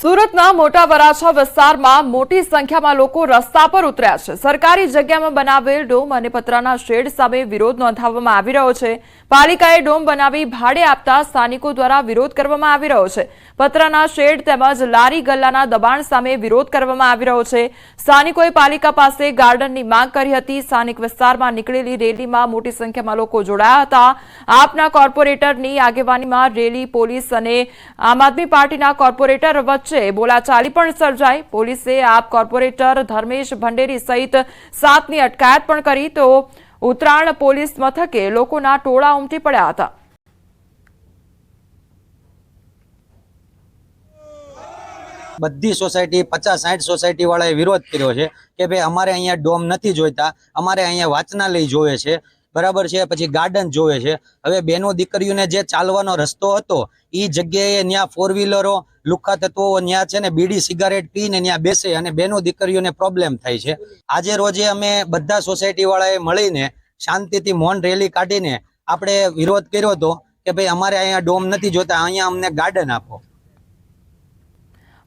સુરતના મોટા વરાછા વિસ્તારમાં મોટી સંખ્યામાં લોકો રસ્તા પર ઉતર્યા છે। સરકારી જગ્યામાં બનાવેલ ડોમ અને પતરાના શેડ સામે વિરોધ નોંધાવવામાં આવી રહ્યો છે। પાલિકાએ ડોમ બનાવી ભાડે આપતા સ્થાનિકો દ્વારા વિરોધ કરવામાં આવી રહ્યો છે। પતરાના શેડ તેમજ લારી ગલ્લાના દબાણ સામે વિરોધ કરવામાં આવી રહ્યો છે। સ્થાનિકોએ પાલિકા પાસે ગાર્ડનની માંગ કરી હતી। સ્થાનિક વિસ્તારમાં નીકળેલી રેલીમાં મોટી સંખ્યામાં લોકો જોડાયા હતા। આપના કોર્પોરેટરની આગેવાનીમાં રેલી પોલીસ અને આમ આદમી પાર્ટીના કોર્પોરેટર વચ્ચે બોલાચાલી પણ સર્જાઈ। પોલીસે આપ કોર્પોરેટર ધર્મેશ ભંડેરી સહિત 7ની અટકાયત પણ કરી તો ઉત્તરાણ પોલીસ મથકે લોકોના ટોળા ઉમટી પડ્યા હતા। બધી સોસાયટી 50-60 સોસાયટી વાળાએ વિરોધ કર્યો છે કે ભાઈ અમારે અહીંયા ડોમ નથી જોઈતા, અમારે અહીંયા વાચનાલય જોવે છે, બરાબર છે, પછી ગાર્ડન જોવે છે। હવે બેનો દીકરીઓને જે ચાલવાનો રસ્તો હતો એ જગ્યાએ ત્યાં ફોર વ્હીલરો લુખ્ખા તત્વો ત્યાં છે ને બીડી સિગારેટ પીને ત્યાં બેસે અને બેનો દીકરીઓને પ્રોબ્લેમ થાય છે। આજે રોજે અમે બધા સોસાયટી વાળાએ મળીને શાંતિથી મૌન રેલી કાઢીને આપણે વિરોધ કર્યો હતો કે ભાઈ અમારે અહીંયા ડોમ નથી જોતા, અહીંયા અમને ગાર્ડન આપો।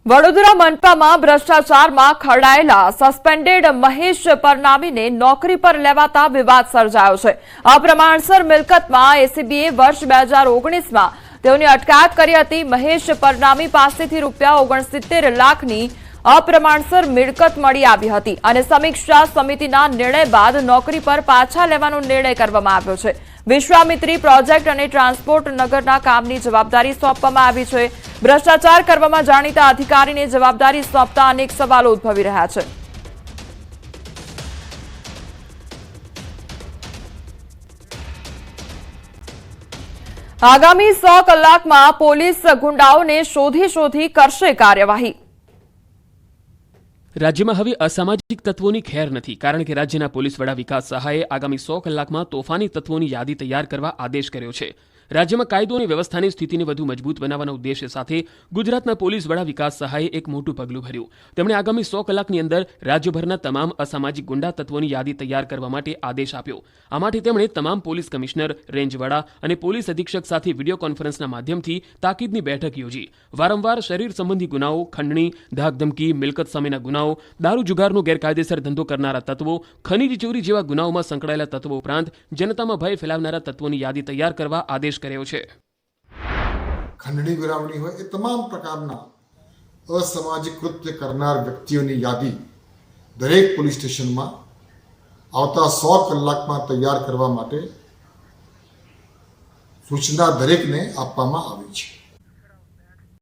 વડોદરા મનપામાં ભ્રષ્ટાચારમાં ખરડાયેલા સસ્પેન્ડેડ મહેશ પરનામીને નોકરી પર લેવાતા વિવાદ સર્જાયો છે। અપ્રમાણસર મિલકતમાં એસીબીએ વર્ષ 2019માં તેઓની અટકાયત કરી હતી। મહેશ પરનામી પાસેથી ₹69 લાખની અપ્રમાણસર મિલકત મળી આવી હતી અને સમીક્ષા સમિતિના નિર્ણય બાદ નોકરી પર પાછા લેવાનો નિર્ણય કરવામાં આવ્યો છે। વિશ્વામિત્રી પ્રોજેક્ટ અને ટ્રાન્સપોર્ટ નગરના કામની જવાબદારી સોંપવામાં આવી છે। ભ્રષ્ટાચાર કરવામાં જાણીતા અધિકારીને જવાબદારી સોંપતા અનેક સવાલો ઉદ્ભવી રહ્યા છે। આગામી 100 કલાકમાં પોલીસ ગુંડાઓને શોધી કરશે કાર્યવાહી। રાજ્યમાં હવે અસામાજિક તત્વોની ખેર નથી, કારણ કે રાજ્યના પોલીસ વડા વિકાસ સહાયે આગામી 100 કલાકમાં તોફાની તત્વોની યાદી તૈયાર કરવા આદેશ કર્યો છે। રાજ્યમાં કાયદો અને વ્યવસ્થાની સ્થિતિને વધુ મજબૂત બનાવવાના ઉદ્દેશ્ય સાથે ગુજરાતના પોલીસ વડા વિકાસ સહાયે એક મોટું પગલું ભર્યું। તેમણે આગામી 100 કલાકની અંદર રાજ્યભરના તમામ અસામાજિક ગુંડા તત્વોની યાદી તૈયાર કરવા માટે આદેશ આપ્યો। આ માટે તેમણે તમામ પોલીસ કમિશનર, રેન્જ વડા અને પોલીસ અધિક્ષક સાથે વિડીયો કોન્ફરન્સના માધ્યમથી તાકીદની બેઠક યોજી। વારંવાર શરીર સંબંધી ગુનાઓ, ખંડણી, ધાકધમકી, મિલકત સામેના ગુનાઓ, દારૂ જુગારનો ગેરકાયદેસર ધંધો કરનારા તત્વો, ખનીજ ચોરી જેવા ગુનાઓમાં સંકળાયેલા તત્વો ઉપરાંત જનતામાં ભય ફેલાવનારા તત્વોની યાદી તૈયાર કરવા આદેશ કર્યો છે। ખંડણી વિરાવણી હોય એ તમામ પ્રકારના અસામાજિક કૃત્ય કરનાર વ્યક્તિઓની યાદી દરેક પોલીસ સ્ટેશનમાં આવતા 100 કલાકમાં તૈયાર કરવા માટે સૂચના દરેકને આપવામાં આવી છે।